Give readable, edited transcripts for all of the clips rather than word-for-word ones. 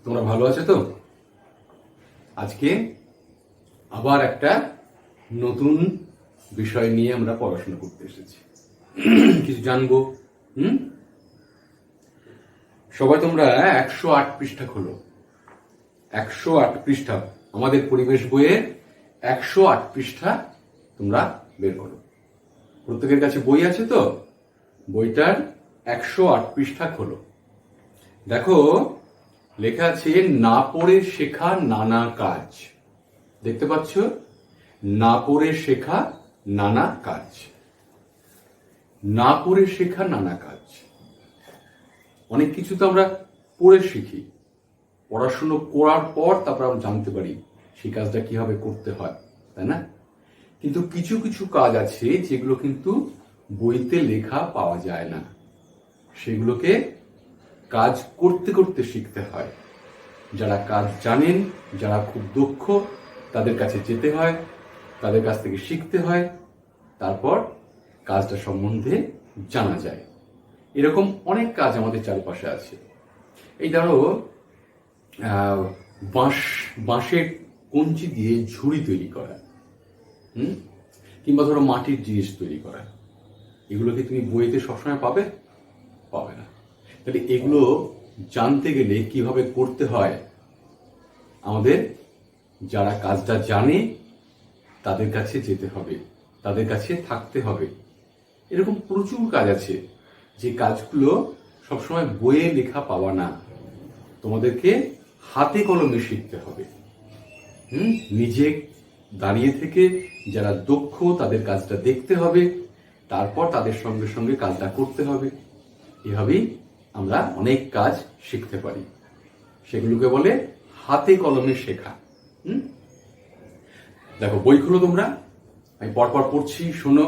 তোমরা ভালো আছো তো? আজকে আবার একটা নতুন বিষয় নিয়ে আমরা পড়াশোনা করতে এসেছি, কিছু জানবো। সবাই তোমরা 108 পৃষ্ঠা খোলো। 108 পৃষ্ঠা আমাদের পরিবেশ বইয়ের 108 পৃষ্ঠা তোমরা বের করো। প্রত্যেকের কাছে বই আছে তো? বইটার 108 পৃষ্ঠা খোলো। দেখো, লেখা আছে না পড়ে শেখা নানা কাজ। দেখতে পাচ্ছ? না পড়ে শেখা নানা কাজ। না পড়ে শেখা নানা কাজ। অনেক কিছু তো আমরা পড়ে শিখি, পড়াশুনো করার পর তারপর আমরা জানতে পারি সেই কাজটা কিভাবে করতে হয়, তাই না? কিন্তু কিছু কিছু কাজ আছে যেগুলো কিন্তু বইতে লেখা পাওয়া যায় না, সেগুলোকে কাজ করতে করতে শিখতে হয়। যারা কাজ জানেন, যারা খুব দক্ষ, তাদের কাছে যেতে হয়, তাদের কাছ থেকে শিখতে হয়, তারপর কাজটা সম্বন্ধে জানা যায়। এরকম অনেক কাজ আমাদের চারপাশে আছে। এই ধরো, বাঁশের কঞ্চি দিয়ে ঝুড়ি তৈরি করা, কিংবা ধরো মাটির জিনিস তৈরি করা, এগুলো কি তুমি বইতে সবসময় পাবে? পাবে না। তাহলে এগুলো জানতে গেলে কিভাবে করতে হয়, আমাদের যারা কাজটা জানে তাদের কাছে যেতে হবে, তাদের কাছে থাকতে হবে। এরকম প্রচুর কাজ আছে যে কাজগুলো সবসময় বইয়ে লেখা পাওয়া না, তোমাদেরকে হাতে কলমে শিখতে হবে। নিজে দাঁড়িয়ে থেকে যারা দক্ষ তাদের কাজটা দেখতে হবে, তারপর তাদের সঙ্গে সঙ্গে কাজটা করতে হবে। এভাবেই আমরা অনেক কাজ শিখতে পারি, সেগুলোকে বলে হাতে কলমে শেখা। দেখো, বই খুলো তোমরা, আমি পরপর পড়ছি, শোনো।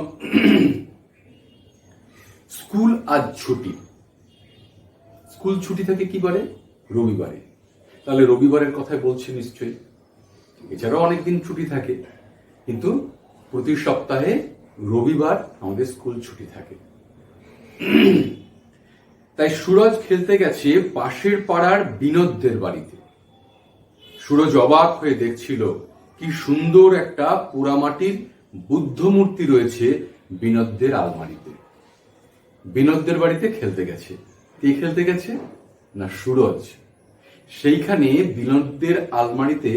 স্কুল আজ ছুটি। স্কুল ছুটি থাকে কি বারে? রবিবারে। তাহলে রবিবারের কথাই বলছি নিশ্চয়ই। এছাড়াও অনেকদিন ছুটি থাকে, কিন্তু প্রতি সপ্তাহে রবিবার আমাদের স্কুল ছুটি থাকে। তাই সুরজ খেলতে গেছে পাশের পাড়ার বিনোদদের বাড়িতে। সুরজ অবাক হয়ে দেখছিল কি সুন্দর একটা পোড়ামাটির বুদ্ধ মূর্তি রয়েছে বিনোদদের আলমারিতে। বিনোদদের বাড়িতে খেলতে গেছে। কে খেলতে গেছে? না, সুরজ। সেইখানে বিনোদদের আলমারিতে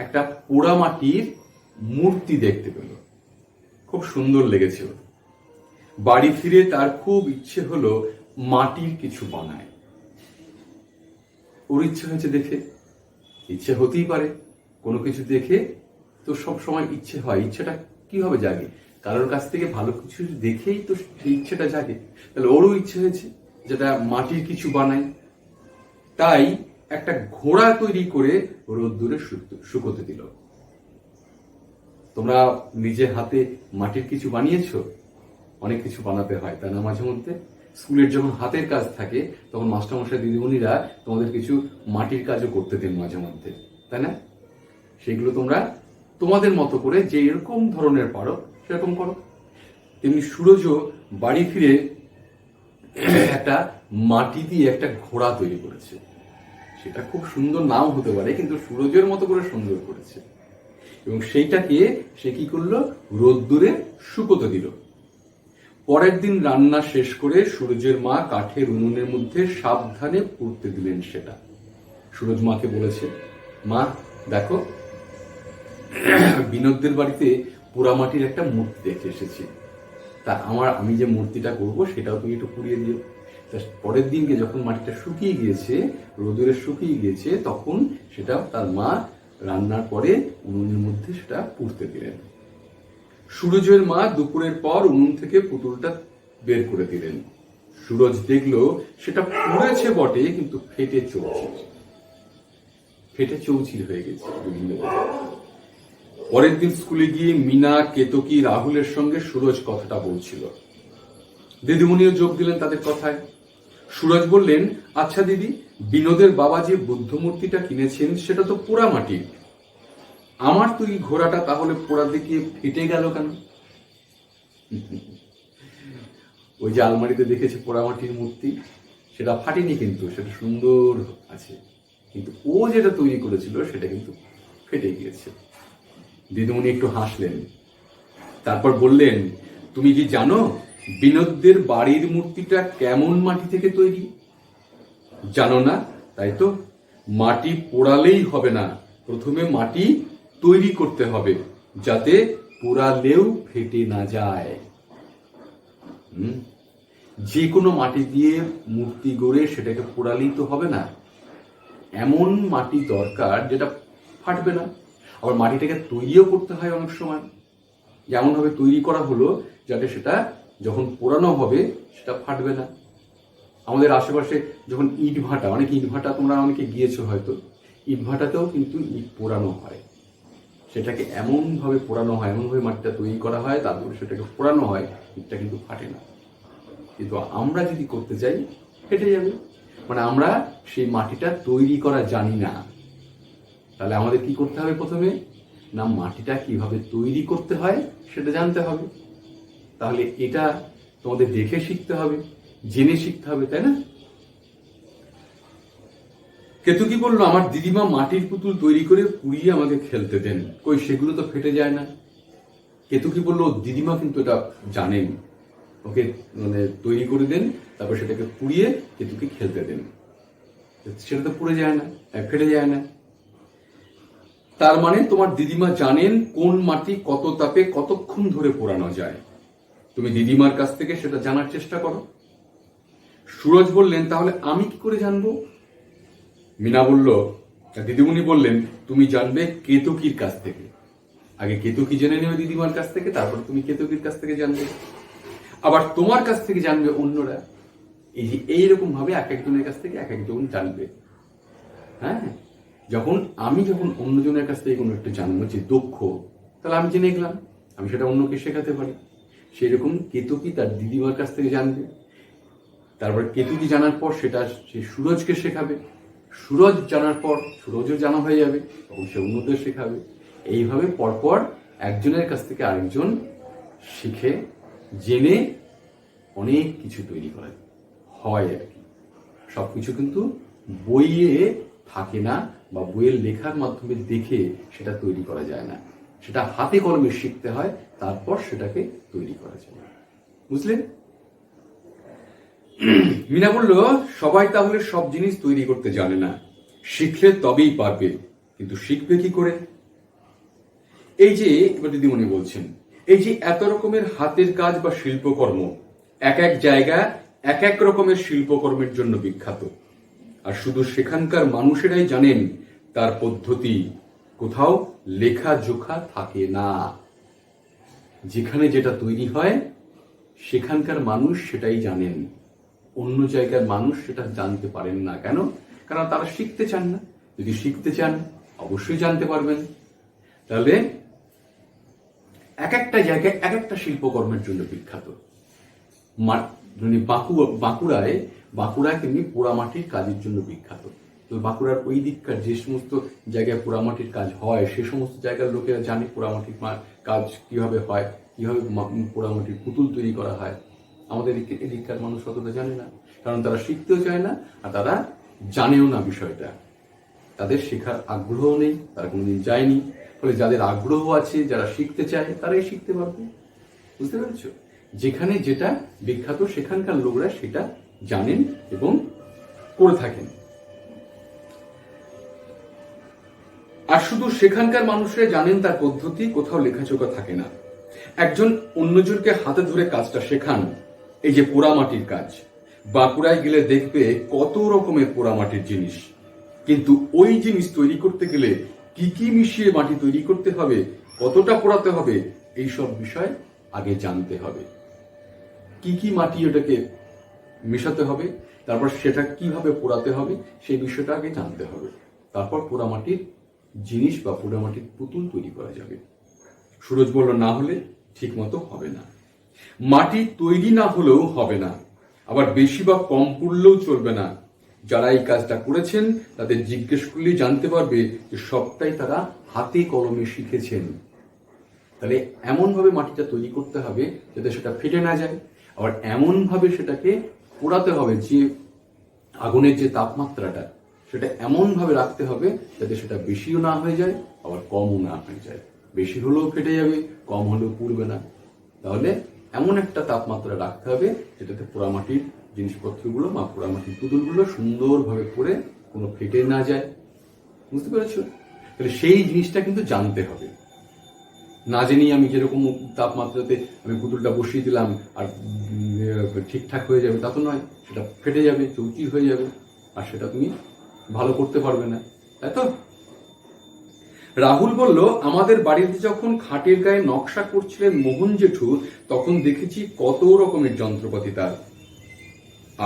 একটা পোড়ামাটির মূর্তি দেখতে পেল, খুব সুন্দর লেগেছে। বাড়ি ফিরে তার খুব ইচ্ছে হলো মাটির কিছু বানায়। ওর ইচ্ছে হয়েছে দেখে, ইচ্ছে হতেই পারে, কোনো কিছু দেখে তো সব সময় ইচ্ছে হয়। ইচ্ছেটা কিভাবে জাগে? কারোর কাছ থেকে ভালো কিছু দেখেই তো ইচ্ছেটা জাগে। তাহলে ওরও ইচ্ছে হয়েছে যেটা মাটির কিছু বানায়। তাই একটা ঘোড়া তৈরি করে রোদ্দুরে শুকোতে দিল। তোমরা নিজে হাতে মাটির কিছু বানিয়েছো? অনেক কিছু বানাতে হয়, তাই না? মাঝে মধ্যে স্কুলের যখন হাতের কাজ থাকে তখন মাস্টারমশাই দিদিমণিরা তোমাদের কিছু মাটির কাজও করতে দেন মাঝে মধ্যে, তাই না? সেগুলো তোমরা তোমাদের মতো করে যে এরকম ধরনের পারো সেরকম করো। তেমনি সুরজও বাড়ি ফিরে একটা মাটি দিয়ে একটা ঘোড়া তৈরি করেছে। সেটা খুব সুন্দর নাও হতে পারে, কিন্তু সুরজের মতো করে সুন্দর করেছে। এবং সেইটাকে সে কি করলো? রোদ্দুরে শুকোতে দিল। পরের দিন রান্না শেষ করে সুরজের মা কাঠের উনুনের মধ্যে সাবধানে পুড়তে দিলেন সেটা। সুরজ মাকে বলেছে, মা দেখো, বিনোদদের বাড়িতে পোড়ামাটির একটা মূর্তি দেখে এসেছি, তা আমি যে মূর্তিটা করব সেটাও তুমি একটু পুড়িয়ে দিও। পরের দিনকে যখন মাটিটা শুকিয়ে গিয়েছে, রোদুরে শুকিয়ে গিয়েছে, তখন সেটা তার মা রান্নার পরে উনুনের মধ্যে সেটা পুড়তে দিলেন। সুরজের মা দুপুরের পর উনুন থেকে পুতুলটা বের করে দিলেন। সুরজ দেখলো সেটা পুড়েছে বটে, কিন্তু ফেটে চৌচির হয়ে গেছে বিভিন্ন। পরের দিন স্কুলে গিয়ে মিনা, কেতকী, রাহুলের সঙ্গে সুরজ কথাটা বলছিল। দিদিমণিও যোগ দিলেন তাদের কথায়। সুরজ বললেন, আচ্ছা দিদি, বিনোদের বাবা যে বুদ্ধ মূর্তিটা কিনেছেন সেটা তো পোড়া মাটির, আমার তুই ঘোড়াটা তাহলে পোড়া দিকে ফেটে গেল কেন? ওই যে আলমারিতে দেখেছে পোড়ামাটির মূর্তি, সেটা ফাটেনি, কিন্তু সেটা সুন্দর আছে। কিন্তু ও যেটা তৈরি করেছিল সেটা কিন্তু ফেটে গিয়েছে। দিদিমণি একটু হাসলেন, তারপর বললেন, তুমি কি জানো বিনোদদের বাড়ির মূর্তিটা কেমন মাটি থেকে তৈরি? জানো না, তাই তো। মাটি পোড়ালেই হবে না, প্রথমে মাটি তৈরি করতে হবে, যাতে পোড়ালেও ফেটে না যায়। যে কোনো মাটি দিয়ে মূর্তি গড়ে সেটাকে পোড়ালেই তো হবে না, এমন মাটি দরকার যেটা ফাটবে না। আবার মাটিটাকে তৈরিও করতে হয় অনেক সময়, যেমন ভাবে তৈরি করা হলো যাতে সেটা যখন পোড়ানো হবে সেটা ফাটবে না। আমাদের আশেপাশে যখন ইট ভাটা, অনেক ইট ভাটা তোমরা অনেকে গিয়েছো হয়তো, ইট ভাটাতেও কিন্তু ইট পোড়ানো হয়, সেটাকে এমনভাবে পোড়ানো হয়, এমনভাবে মাটিটা তৈরি করা হয়, তারপরে সেটাকে পোড়ানো হয়, ইটটা কিন্তু ফাটে না। কিন্তু আমরা যদি করতে চাই ফেটে যাবে, মানে আমরা সেই মাটিটা তৈরি করা জানি না। তাহলে আমাদের কি করতে হবে? প্রথমে না মাটিটা কিভাবে তৈরি করতে হয় সেটা জানতে হবে। তাহলে এটা তোমাদের দেখে শিখতে হবে, জেনে শিখতে হবে, তাই না? কেতকী বললো, আমার দিদিমা মাটির পুতুল তৈরি করে পুড়িয়ে আমাকে খেলতে দেন, কই সেগুলো তো ফেটে যায় না। কেতকী বললো, দিদিমা কিন্তু এটা জানেন, ওকে মানে তৈরি করে দেন, তারপর সেটাকে পুড়িয়ে কেতকী খেলতে দেন, সেটা তো পুড়ে যায় না, ফেটে যায় না। তার মানে তোমার দিদিমা জানেন কোন মাটি কত তাপে কতক্ষণ ধরে পোড়ানো যায়। তুমি দিদিমার কাছ থেকে সেটা জানার চেষ্টা করো। সুরজ বললেন, তাহলে আমি কি করে জানবো? মিনা বলল, দিদিমণি বললেন, তুমি জানবে কেতকীর কাছ থেকে। আগে কেতকী জেনে নেবে দিদিমার কাছ থেকে, তারপর তুমি কেতকীর কাছ থেকে জানবে। আবার তোমার কাছ থেকে জানবে অন্যরা। এই যে এইরকম ভাবে এক একজনের কাছ থেকে এক একজন জানবে। হ্যাঁ, আমি যখন অন্যজনের কাছ থেকে কোনো একটা জানবো যে দক্ষ, তাহলে আমি জেনে গেলাম, আমি সেটা অন্যকে শেখাতে পারি। সেই রকম কেতকী তার দিদিমার কাছ থেকে জানবে, তারপর কেতকী জানার পর সেটা সে সুরজকে শেখাবে, সুরজ জানার পর সুরজও জানা হয়ে যাবে, তখন সে অন্যদের শেখাবে। এইভাবে পরপর একজনের কাছ থেকে আরেকজন শিখে জেনে অনেক কিছু তৈরি করা হয় আর কি। সবকিছু কিন্তু বইয়ে থাকে না, বা বইয়ের লেখার মাধ্যমে দেখে সেটা তৈরি করা যায় না, সেটা হাতে কলমে শিখতে হয়, তারপর সেটাকে তৈরি করা যায়। বুঝলেন? মিনা বলল, সবাই তাহলে সব জিনিস তৈরি করতে জানে না, শিখলে তবেই পারবে, কিন্তু শিখবে কি করে? এই যে এবার দিদিমণি বলছেন, এই যে এত রকমের হাতের কাজ বা শিল্পকর্ম, এক এক জায়গা এক এক রকমের শিল্পকর্মের জন্য বিখ্যাত, আর শুধু সেখানকার মানুষেরাই জানেন তার পদ্ধতি, কোথাও লেখা জোখা থাকে না। যেখানে যেটা তৈরি হয় সেখানকার মানুষ সেটাই জানেন, অন্য জায়গার মানুষ সেটা জানতে পারেন না। কেন? কারণ তারা শিখতে চান না। যদি শিখতে চান অবশ্যই জানতে পারবেন। তাহলে এক একটা জায়গায় এক একটা শিল্পকর্মের জন্য বিখ্যাত। বাঁকুড়ায় তেমনি পোড়ামাটির কাজের জন্য বিখ্যাত। তো বাঁকুড়ার ওই দিককার যে সমস্ত জায়গায় পোড়ামাটির কাজ হয়, সে সমস্ত জায়গার লোকেরা জানে পোড়ামাটির কাজ কিভাবে হয়, কিভাবে পোড়ামাটির পুতুল তৈরি করা হয়। আমাদের এদিককার মানুষ অতটা জানে না, কারণ তারা শিখতেও চায় না, আর তারা জানেও না বিষয়টা, তাদের শেখার আগ্রহ নেই, তারা কোনোদিন যায়নি। ফলে যাদের আগ্রহ আছে, যারা শিখতে চায়, তারাই শিখতে পারবে। বুঝতে পেরেছো? যেখানে যেটা বিখ্যাত সেখানকার লোকরা সেটা জানেন এবং করে থাকেন। আর শুধু সেখানকার মানুষরা জানেন তার পদ্ধতি, কোথাও লেখাচোখা থাকে না। একজন অন্যজনকে হাতে ধরে কাজটা শেখান। এই যে পোড়ামাটির কাজ, বাঁকুড়ায় গেলে দেখবে কত রকমের পোড়ামাটির জিনিস, কিন্তু ওই জিনিস তৈরি করতে গেলে কি কি মিশিয়ে মাটি তৈরি করতে হবে, কতটা পোড়াতে হবে, এইসব বিষয় আগে জানতে হবে। কি কি মাটি ওটাকে মেশাতে হবে, তারপর সেটা কিভাবে পোড়াতে হবে, সেই বিষয়টা আগে জানতে হবে। তারপর পোড়ামাটির জিনিস বা পোড়ামাটির পুতুল তৈরি করা যাবে। সুরজ বলল, না হলে ঠিক মতো হবে না। মাটি তৈরি না হলেও হবে না, আবার বেশি বা কম পুড়লেও চলবে না। যারা এই কাজটা করেছেন তাদের জিজ্ঞেস করলেই জানতে পারবে যে সবটাই তারা হাতে কলমে শিখেছেন। তাহলে এমন ভাবে মাটিটা তৈরি করতে হবে যাতে সেটা ফেটে না যায়, আবার এমন ভাবে সেটাকে পোড়াতে হবে যে আগুনের যে তাপমাত্রাটা সেটা এমনভাবে রাখতে হবে যাতে সেটা বেশিও না হয়ে যায়, আবার কমও না হয়ে যায়। বেশি হলেও ফেটে যাবে, কম হলেও পুড়বে না। তাহলে এমন একটা তাপমাত্রা রাখতে হবে যেটাতে পোড়ামাটির জিনিসপত্রগুলো বা পোড়ামাটির পুতুলগুলো সুন্দরভাবে পড়ে কোনো ফেটে না যায়। বুঝতে পেরেছো? তাহলে সেই জিনিসটা কিন্তু জানতে হবে। না জেনেই আমি যেরকম তাপমাত্রাতে আমি পুতুলটা বসিয়ে দিলাম আর ঠিকঠাক হয়ে যাবে তা তো নয়, সেটা ফেটে যাবে, চৌচির হয়ে যাবে, আর সেটা তুমি ভালো করতে পারবে না, তাই তো? রাহুল বলল, আমাদের বাড়িতে যখন খাটের গায়ে নকশা করছিলেন মোহন জেঠু, তখন দেখেছি কত রকমের যন্ত্রপাতি তার,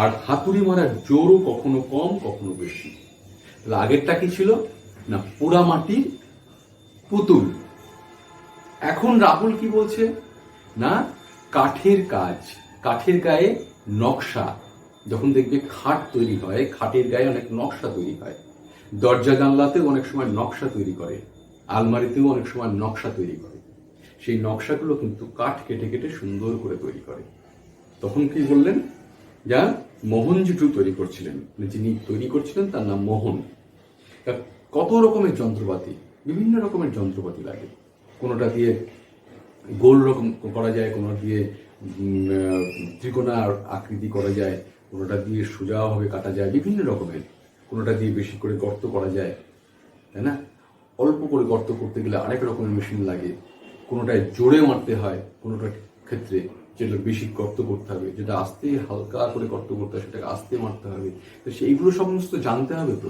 আর হাতুড়ি মারার জোরও কখনো কম কখনো বেশি। তাহলে আগেরটা কি ছিল না, পোড়ামাটির পুতুল। এখন রাহুল কি বলছে না, কাঠের কাজ, কাঠের গায়ে নকশা। যখন দেখবে খাট তৈরি হয়, খাটের গায়ে অনেক নকশা তৈরি হয়। দরজা জানলাতেও অনেক সময় নকশা তৈরি করে, আলমারিতেও অনেক সময় নকশা তৈরি করে। সেই নকশাগুলো কিন্তু কাঠ কেটে কেটে সুন্দর করে তৈরি করে। তখন কি বললেন, যা মোহন জেঠু তৈরি করছিলেন, যিনি তৈরি করছিলেন তার নাম মোহন। কত রকমের যন্ত্রপাতি, বিভিন্ন রকমের যন্ত্রপাতি লাগে। কোনোটা দিয়ে গোল রকম করা যায়, কোনোটা দিয়ে ত্রিকোণার আকৃতি করা যায়, কোনোটা দিয়ে সোজাভাবে কাটা যায়, বিভিন্ন রকমের। কোনোটা দিয়ে বেশি করে গর্ত করা যায়, তাই না? অল্প করে গর্ত করতে গেলে আরেক রকমের মেশিন লাগে। কোনোটায় জোরে মারতে হয়, কোনোটার ক্ষেত্রে যেটা বেশি গর্ত করতে হবে, যেটা আস্তে হালকা করে গর্ত করতে হয় সেটাকে আস্তে মারতে হবে। তো সেইগুলো সমস্ত জানতে হবে। তো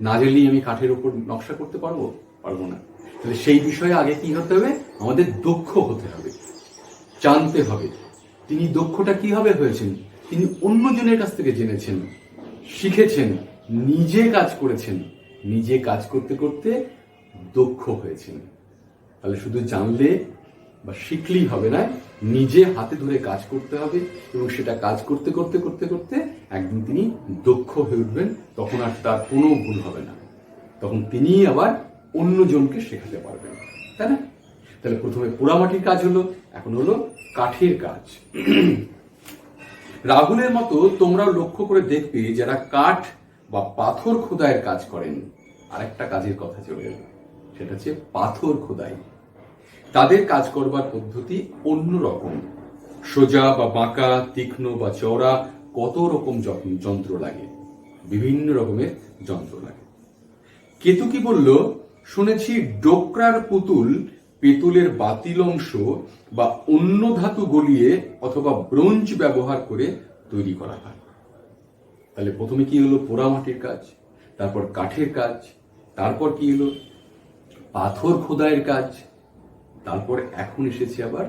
না জানলেই আমি কাঠের উপর নকশা করতে পারবো না। তাহলে সেই বিষয়ে আগে কি হতে হবে, আমাদের দক্ষ হতে হবে, জানতে হবে। তিনি দক্ষটা কিভাবে হয়েছেন, তিনি অন্যজনের কাছ থেকে জেনেছেন, শিখেছেন, নিজে কাজ করেছেন, নিজে কাজ করতে করতে দক্ষ হয়েছেন। তাহলে শুধু জানলে বা শিখলেই হবে না, নিজে হাতে ধরে কাজ করতে হবে, এবং সেটা কাজ করতে করতে করতে করতে একদিন তিনি দক্ষ হয়ে উঠবেন। তখন আর তার কোনো ভুল হবে না, তখন তিনি আবার অন্যজনকে শেখাতে পারবেন, তাই না? তাহলে প্রথমে পোড়ামাটির কাজ হলো, এখন হলো কাঠের কাজ। রাহুলের মতো তোমরাও লক্ষ্য করে দেখবে যারা কাঠ বা পাথর খোদাইয়ের কাজ করেন। আরেকটা কাজের কথা চলে এলো, সেটা হচ্ছে পাথর খোদাই। তাদের কাজ করবার পদ্ধতি অন্যরকম। সোজা বা বাঁকা, তীক্ষ্ণ বা চওড়া কত রকম যন্ত্র লাগে, বিভিন্ন রকমের যন্ত্র লাগে। কেতুকি বলল, শুনেছি ডোকরার পুতুল পেতলের বাতিল অংশ বা অন্য ধাতু গলিয়ে অথবা ব্রোঞ্জ ব্যবহার করে তৈরি করা হয়। তাহলে প্রথমে কি হলো, পোড়ামাটির কাজ, তারপর কাঠের কাজ, তারপর কি হলো পাথর খোদাইয়ের কাজ, তারপর এখন এসেছে আবার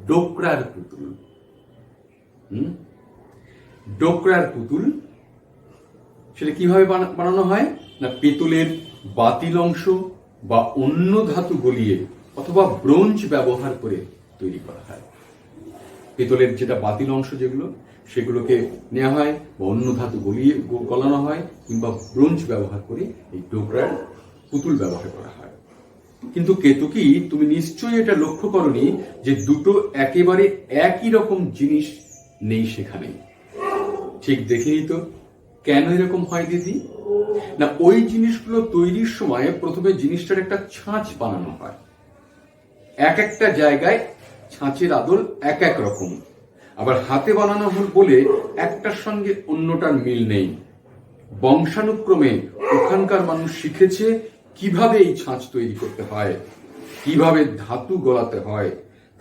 ডোকরার পুতুল। ডোকরার পুতুল সেটা কিভাবে বানানো হয় না, পেতলের বাতিল অংশ বা অন্য ধাতু গলিয়ে অথবা ব্রোঞ্জ ব্যবহার করে তৈরি করা হয়। পেতলের যেটা বাতিল অংশ যেগুলো, সেগুলোকে নেওয়া হয় বা অন্য ধাতু গলানো হয়, কিংবা ব্রোঞ্জ ব্যবহার করে এই ডোকরার পুতুল ব্যবহার করা হয়। কিন্তু কেতুকি, তুমি নিশ্চয়ই এটা লক্ষ্য করনি যে দুটো একেবারে একই রকম জিনিস নেই সেখানে। ঠিক দেখিনি তো, কেন এরকম হয় দিদি? না, ওই জিনিসগুলো তৈরির সময় প্রথমে জিনিসটার একটা ছাঁচ বানানো হয়। এক একটা জায়গায় ছাঁচের আদল এক এক রকম, আবার হাতে বানানো হল বলে একটার সঙ্গে অন্যটার মিল নেই। বংশানুক্রমে ওখানকার মানুষ শিখেছে কিভাবে এই ছাঁচ তৈরি করতে হয়, কিভাবে ধাতু গলাতে হয়,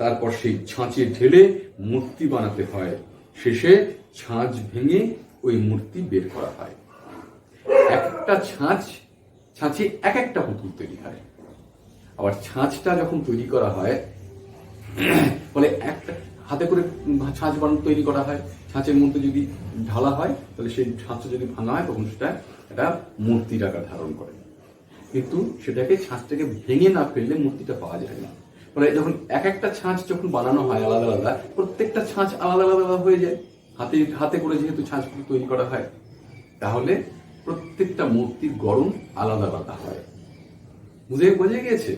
তারপর সেই ছাঁচে ঢেলে মূর্তি বানাতে হয়, শেষে ছাঁচ ভেঙে ওই মূর্তি বের করা হয়। একটা ছাঁচে এক একটা পুতুল তৈরি হয়। আবার ছাঁচটা যখন তৈরি করা হয়, বলে একটা হাতে করে ছাঁচ তৈরি করা হয়। ছাঁচের মধ্যে যদি ঢালা হয়, তাহলে সেই ছাঁচ যদি ভাঙা হয়, তখন সেটা একটা মূর্তির আকার ধারণ করে। কিন্তু সেটাকে ছাঁচটাকে ভেঙে না ফেললে মূর্তিটা পাওয়া যায় না। মানে যখন এক একটা ছাঁচ যখন বানানো হয় আলাদা আলাদা, প্রত্যেকটা ছাঁচ আলাদা আলাদা হয়ে যায়। হাতে করে যেহেতু ছাঁচগুলো তৈরি করা হয়, তাহলে প্রত্যেকটা মূর্তির গড়ন আলাদা আলাদা হয়। বোঝা গিয়েছে?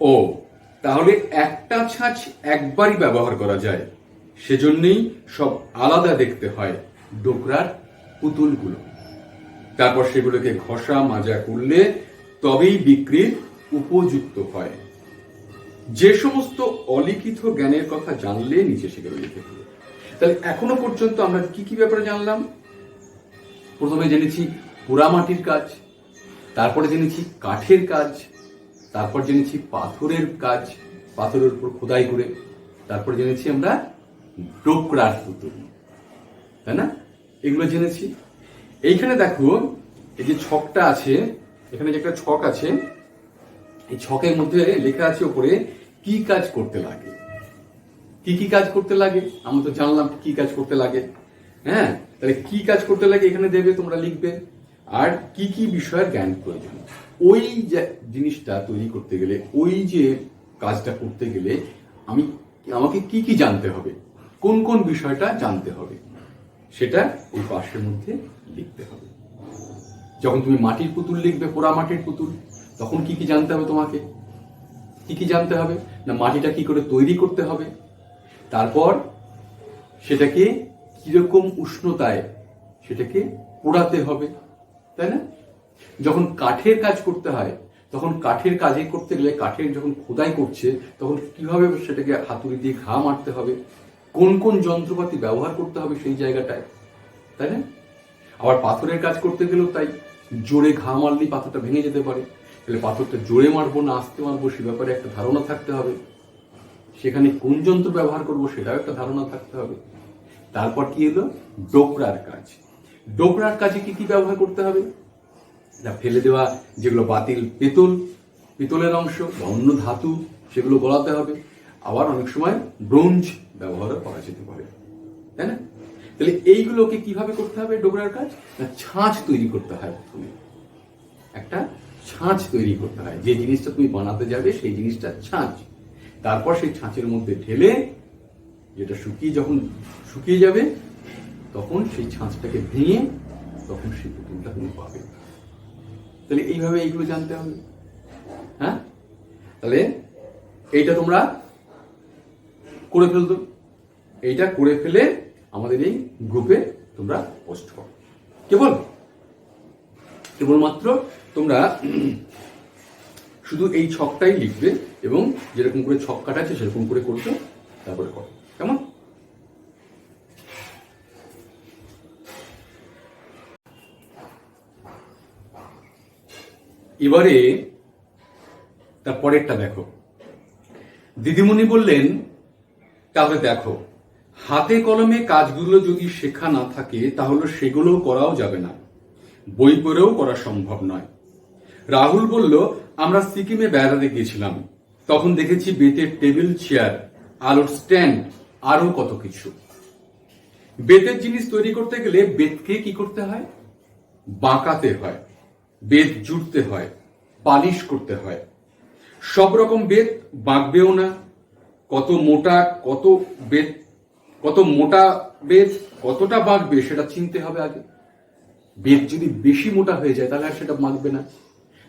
ও, তাহলে একটা ছাঁচ একবারই ব্যবহার করা যায়, সেজন্যই সব আলাদা দেখতে হয় ডোকরার পুতুলগুলো। তারপর সেগুলোকে ঘষা মাজা করলে তবেই বিক্রির উপযুক্ত হয়। যে সমস্ত অলিখিত জ্ঞানের কথা জানলে নিচে সেগুলো লিখে ফেলো। তাহলে এখনো পর্যন্ত আমরা কি কি ব্যাপারে জানলাম? প্রথমে জেনেছি পোড়ামাটির কাজ, তারপরে জেনেছি কাঠের কাজ, তারপর জেনেছি পাথরের কাজ, পাথরের উপর খোদাই করে, তারপর জেনেছি আমরা ডোকরার পুতুল, তাই না? এগুলো জেনেছি। এইখানে দেখো এই যে ছকটা আছে, এখানে যে একটা ছক আছে, এই ছকের মধ্যে লেখা আছে উপরে কি কাজ করতে লাগে। কি কি কাজ করতে লাগে আমরা তো জানলাম কি কাজ করতে লাগে। হ্যাঁ, তাহলে কি কাজ করতে লাগে এখানে দেবে, তোমরা লিখবে। আর কি কি বিষয়ের জ্ঞান প্রয়োজন, ওই যে জিনিসটা তৈরি করতে গেলে, ওই যে কাজটা করতে গেলে আমাকে কি কি জানতে হবে, কোন কোন বিষয়টা জানতে হবে, সেটা ওই পাশের মধ্যে লিখতে হবে। যখন তুমি মাটির পুতুল লিখবে, পোড়া মাটির পুতুল, তখন কি কি জানতে হবে তোমাকে? কি কি জানতে হবে না, মাটিটা কি করে তৈরি করতে হবে, তারপর সেটাকে কিরকম উষ্ণতায় সেটাকে পোড়াতে হবে, তাই না? যখন কাঠের কাজ করতে হয়, তখন কাঠের কাজে করতে গেলে, কাঠের যখন খোদাই করছে তখন কিভাবে সেটাকে হাতুড়ি দিয়ে ঘা মারতে হবে, কোন কোন যন্ত্রপাতি ব্যবহার করতে হবে সেই জায়গাটায়, তাই না? আবার পাথরের কাজ করতে গেলেও তাই, জোরে ঘা মারলেই পাথরটা ভেঙে যেতে পারে। তাহলে পাথরটা জোরে মারবো না আস্তে মারবো সে ব্যাপারে একটা ধারণা থাকতে হবে। সেখানে কোন যন্ত্র ব্যবহার করবো সেটাও একটা ধারণা থাকতে হবে। তারপর কি হলো ডোকরার কাজ। ডোকরার কাজে কি কি ব্যবহার করতে হবে? ফেলে দেওয়া যেগুলো বাতিল পিতলের অংশ বা অন্য ধাতু, সেগুলো গলাতে হবে। আবার অনেক সময় ব্রোঞ্জ ব্যবহার করা যেতে পারে, তাই না? তাহলে এইগুলোকে কিভাবে করতে হবে ডোকরার কাজ? ছাঁচ তৈরি করতে হয়। প্রথমে একটা ছাঁচ তৈরি করতে হয়, যে জিনিসটা তুমি বানাতে যাবে সেই জিনিসটা ছাঁচ। তারপর সেই ছাঁচের মধ্যে ঢেলে যেটা যখন শুকিয়ে যাবে তখন সেই ছাঁচটাকে ভেঙে তখন সেই পুতুলটা তুমি পাবে। তাহলে এইভাবে এইগুলো জানতে হবে। হ্যাঁ, তাহলে এইটা তোমরা করে ফেলতো, এইটা করে ফেলে আমাদের এই গ্রুপে তোমরা পোস্ট করো। কেবলমাত্র তোমরা শুধু এই ছকটাই লিখবে এবং যেরকম করে ছক কাটাচ্ছে সেরকম করে করছো, তারপরে করো। কেমন? এবারে তারপরেরটা দেখো। দিদিমণি বললেন, তাহলে দেখো, হাতে কলমে কাজগুলো যদি শেখা না থাকে তাহলে সেগুলো করাও যাবে না, বই পড়েও করা সম্ভব নয়। রাহুল বলল, আমরা সিকিমে বেড়াতে গিয়েছিলাম, তখন দেখেছি বেতের টেবিল, চেয়ার, আলোর স্ট্যান্ড, আরো কত কিছু। বেতের জিনিস তৈরি করতে গেলে বেতকে কি করতে হয়? বাঁকাতে হয়, বেত জুড়তে হয়, পালিশ করতে হয়। সব রকম বেত বাঁকবেও না। কত মোটা বেত কতটা বাঁকবে সেটা চিনতে হবে আগে। বেত যদি বেশি মোটা হয়ে যায় তাহলে আর সেটা বাঁকবে না।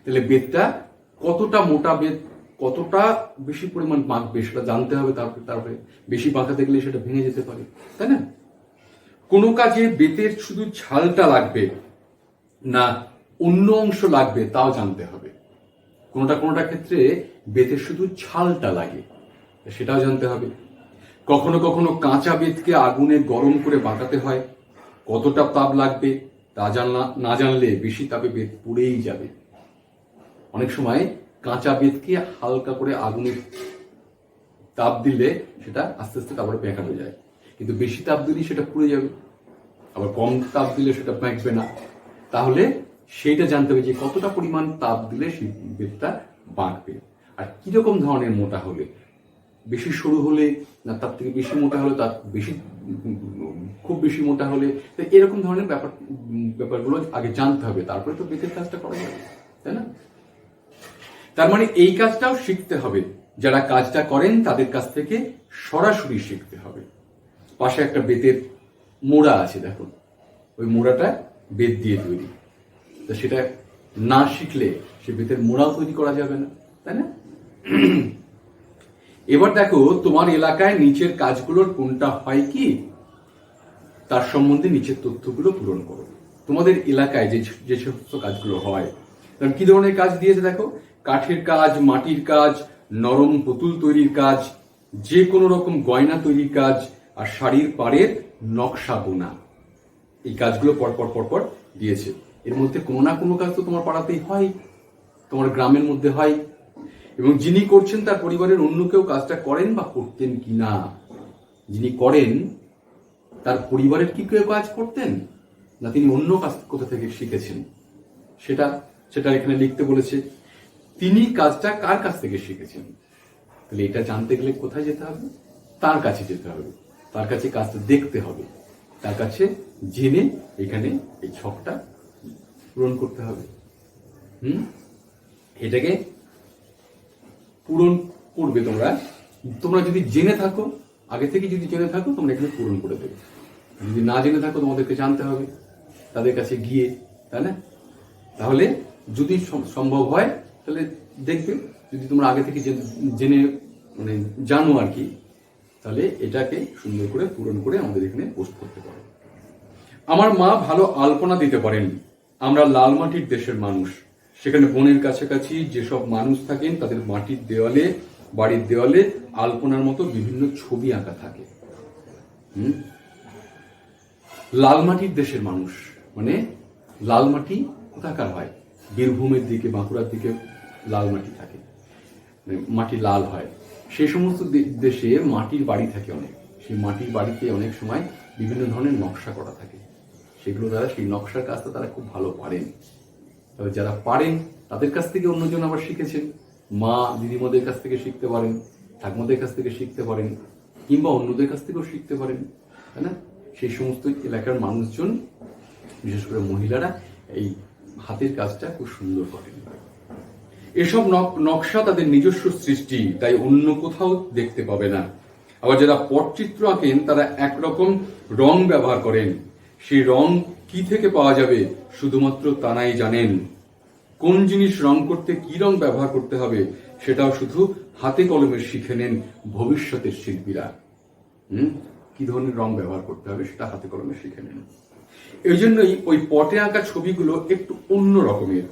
তাহলে বেতটা কতটা মোটা, বেত কতটা বেশি পরিমাণ বাঁকবে সেটা জানতে হবে। তারপরে বেশি বাঁকাতে গেলে সেটা ভেঙে যেতে পারে, তাই না? কোনো কাজে বেতের শুধু ছালটা লাগবে না অন্য অংশ লাগবে তাও জানতে হবে। কোনোটা ক্ষেত্রে বেতের শুধু ছালটা লাগে, সেটাও জানতে হবে। কখনো কখনো কাঁচা বেতকে আগুনে গরম করে বাঁকাতে হয়, কতটা তাপ লাগবে তা না জানলে বেশি তাপে বেত পুড়েই যাবে। অনেক সময় কাঁচা বেতকে হালকা করে আগুনে তাপ দিলে সেটা আস্তে আস্তে তারপরে পেঁকানো যায়, কিন্তু বেশি তাপ দিলে সেটা পুড়ে যাবে। আবার কম তাপ দিলে সেটা পেঁকবে না। তাহলে সেইটা জানতে হবে যে কতটা পরিমাণ তাপ দিলে সেই বেতটা বাঁকবে, আর কিরকম ধরনের মোটা হলে, বেশি সরু হলে না তার থেকে বেশি মোটা হলে, তার খুব বেশি মোটা হলে, এরকম ধরনের ব্যাপারগুলো আগে জানতে হবে, তারপরে তো বেতের কাজটা করা যাবে, তাই না? তার মানে এই কাজটাও শিখতে হবে। যারা কাজটা করেন তাদের কাছ থেকে সরাসরি শিখতে হবে। পাশে একটা বেতের মোড়া আছে, দেখো, ওই মোড়াটা বেত দিয়ে তৈরি। তো সেটা না শিখলে সে বেতের মোড়াও তৈরি করা যাবে না, তাই না? এবার দেখো, তোমার এলাকায় নিচের কাজগুলোর কোনটা হয় কি তার সম্বন্ধে নিচের তথ্যগুলো পূরণ করো। তোমাদের এলাকায় যে সমস্ত কাজগুলো হয়, কারণ কি ধরনের কাজ দিয়েছে দেখো, কাঠের কাজ, মাটির কাজ, নরম পুতুল তৈরির কাজ, যে কোনো রকম গয়না তৈরির কাজ, আর শাড়ির পাড়ের নকশা বোনা, এই কাজগুলো পরপর দিয়েছে। এর মধ্যে কোনো না কোনো কাজ তো তোমার পাড়াতেই হয়, তোমার গ্রামের মধ্যে হয়, এবং যিনি করছেন তার পরিবারের অন্য কেউ কাজটা করেন বা করতেন কিনা, যিনি করেন তার পরিবারের কি কেউ কাজ করতেন, না তিনি অন্য কাজ কোথা থেকে শিখেছেন, সেটা এখানে লিখতে বলেছে। তিনি কাজটা কার কাছ থেকে শিখেছেন, তাহলে এটা জানতে গেলে কোথায় যেতে হবে? তার কাছে যেতে হবে, তার কাছে কাজটা দেখতে হবে, তার কাছে জেনে এখানে এই ছকটা পূরণ করতে হবে। এটাকে পূরণ করবে তোমরা যদি জেনে থাকো, আগে থেকে যদি জেনে থাকো, তোমরা এখানে পূরণ করে দেবে। যদি না জেনে থাকো, তোমাদেরকে জানতে হবে তাদের কাছে গিয়ে, তাই না? তাহলে যদি সম্ভব হয় তাহলে দেখবে, যদি তোমরা আগে থেকে জেনে জানো আর কি, তাহলে এটাকে সুন্দর করে পূরণ করে আমাদের এখানে পোস্ট করতে পারো। আমার মা ভালো আলপনা দিতে পারেন। আমরা লাল মাটির দেশের মানুষ, সেখানে বনের কাছাকাছি যেসব মানুষ থাকেন তাদের মাটির দেওয়ালে, বাড়ির দেওয়ালে আলপনার মতো বিভিন্ন ছবি আঁকা থাকে। লাল মাটির দেশের মানুষ মানে লাল মাটি কোথাকার হয়? বীরভূমের দিকে, বাঁকুড়ার দিকে লাল মাটি থাকে, মাটি লাল হয়। সেই সমস্ত দেশে মাটির বাড়ি থাকে অনেক, সেই মাটির বাড়িতে অনেক সময় বিভিন্ন ধরনের নকশা করা থাকে, সেগুলো দ্বারা সেই নকশার কাজটা তারা খুব ভালো পারেন। তবে যারা পারেন তাদের কাছ থেকে অন্যজন আবার শিখেছেন, মা দিদিমাদের কাছ থেকে শিখতে পারেন, ঠাকুমাদের কাছ থেকে শিখতে পারেন, কিংবা অন্যদের কাছ থেকেও শিখতে পারেন, তাই না? সেই সমস্ত এলাকার মানুষজন, বিশেষ করে মহিলারা, এই হাতের কাজটা খুব সুন্দর করেন। এসব নকশা তাদের নিজস্ব সৃষ্টি, তাই অন্য কোথাও দেখতে পাবে না। আবার যারা পটচিত্র আঁকেন তারা একরকম রং ব্যবহার করেন, সেই রং কি থেকে পাওয়া যাবে শুধুমাত্র তারাই জানেন। কোন জিনিস রং করতে কি রং ব্যবহার করতে হবে সেটাও শুধু হাতে কলমে শিখে নেন ভবিষ্যতের শিল্পীরা। কি ধরনের রং ব্যবহার করতে হবে সেটা হাতে কলমে শিখে নেন। এই জন্যই ওই পটে আঁকা ছবিগুলো একটু অন্য রকমের,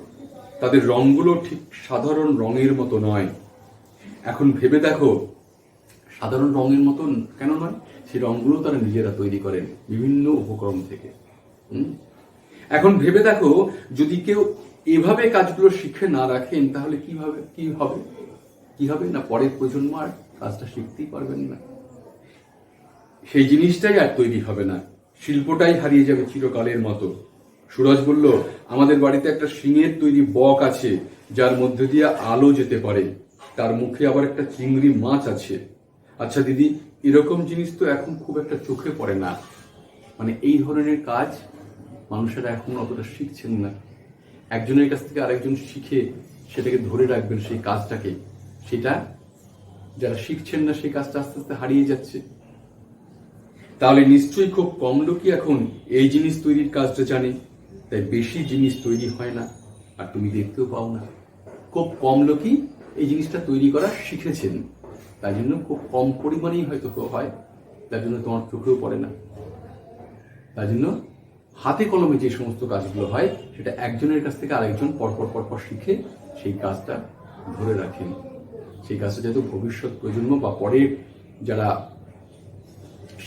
তাদের রংগুলো ঠিক সাধারণ রঙের মতো নয়। এখন ভেবে দেখো, সাধারণ রঙের মতো কেন নয়? সেই রঙগুলো তারা নিজেরা তৈরি করেন বিভিন্ন উপকরণ থেকে। এখন ভেবে দেখো, যদি কেউ এভাবে কাজগুলো শিখে না রাখেন তাহলে কি হবে না, পরের প্রজন্ম আর কাজটা শিখতেই পারবেন না, সেই জিনিসটাই আর তৈরি হবে না, শিল্পটাই হারিয়ে যাবে চিরকালের মতো। সুরজ বলল, আমাদের বাড়িতে একটা শিঙের তৈরি বক আছে যার মধ্যে দিয়ে আলো যেতে পারে, তার মুখে আবার একটা চিংড়ি মাছ আছে। আচ্ছা দিদি, এরকম জিনিস তো এখন খুব একটা চোখে পড়ে না, মানে এই ধরনের কাজ মানুষেরা এখন অতটা শিখছেন না। একজনের কাছ থেকে আরেকজন শিখে সেটাকে ধরে রাখবেন, সেই কাজটাকে, সেটা যারা শিখছেন না সেই কাজটা আস্তে আস্তে হারিয়ে যাচ্ছে। তাহলে নিশ্চয়ই খুব কম লোকই এখন এই জিনিস তৈরির কাজটা জানে, তাই বেশি জিনিস তৈরি হয় না, আর তুমি দেখতেও পাও না। খুব কম লোকই এই জিনিসটা তৈরি করা শিখেছেন, তাই জন্য খুব কম পরিমাণেই হয়তো হয়, তার জন্য তোমার চোখেও পড়ে না। তাই জন্য হাতে কলমে যে সমস্ত কাজগুলো হয় সেটা একজনের কাছ থেকে আরেকজন পরপর শিখে সেই কাজটা ধরে রাখেন, সেই কাজটা যাতে ভবিষ্যৎ প্রজন্ম বা পরে যারা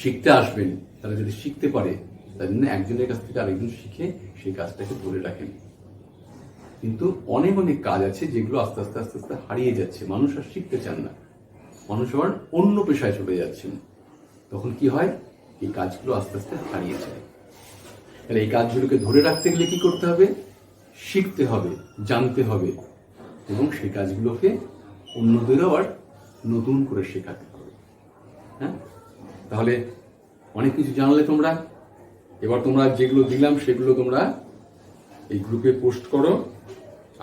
শিখতে আসবেন তারা যদি শিখতে পারে, তার জন্য একজনের কাছ থেকে আরেকজন শিখে সেই কাজটাকে ধরে রাখেন। কিন্তু অনেক কাজ আছে যেগুলো আস্তে আস্তে হারিয়ে যাচ্ছে, মানুষ আর শিখতে চান না, মানুষ আবার অন্য পেশায় চলে যাচ্ছেন। তখন কি হয়, এই কাজগুলো আস্তে আস্তে হারিয়ে যায়। তাহলে এই কাজগুলোকে ধরে রাখতে গেলে কি করতে হবে? শিখতে হবে, জানতে হবে, এবং সেই কাজগুলোকে অন্যদেরও আবার নতুন করে শেখাতে হবে। হ্যাঁ, তাহলে অনেক কিছু জানলে তোমরা। এবার তোমরা যেগুলো দিলাম সেগুলো তোমরা এই গ্রুপে পোস্ট করো,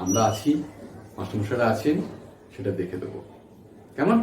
আমরা আছি, মাস্টারমশাইরা আছেন, সেটা দেখে দেবো। কেমন?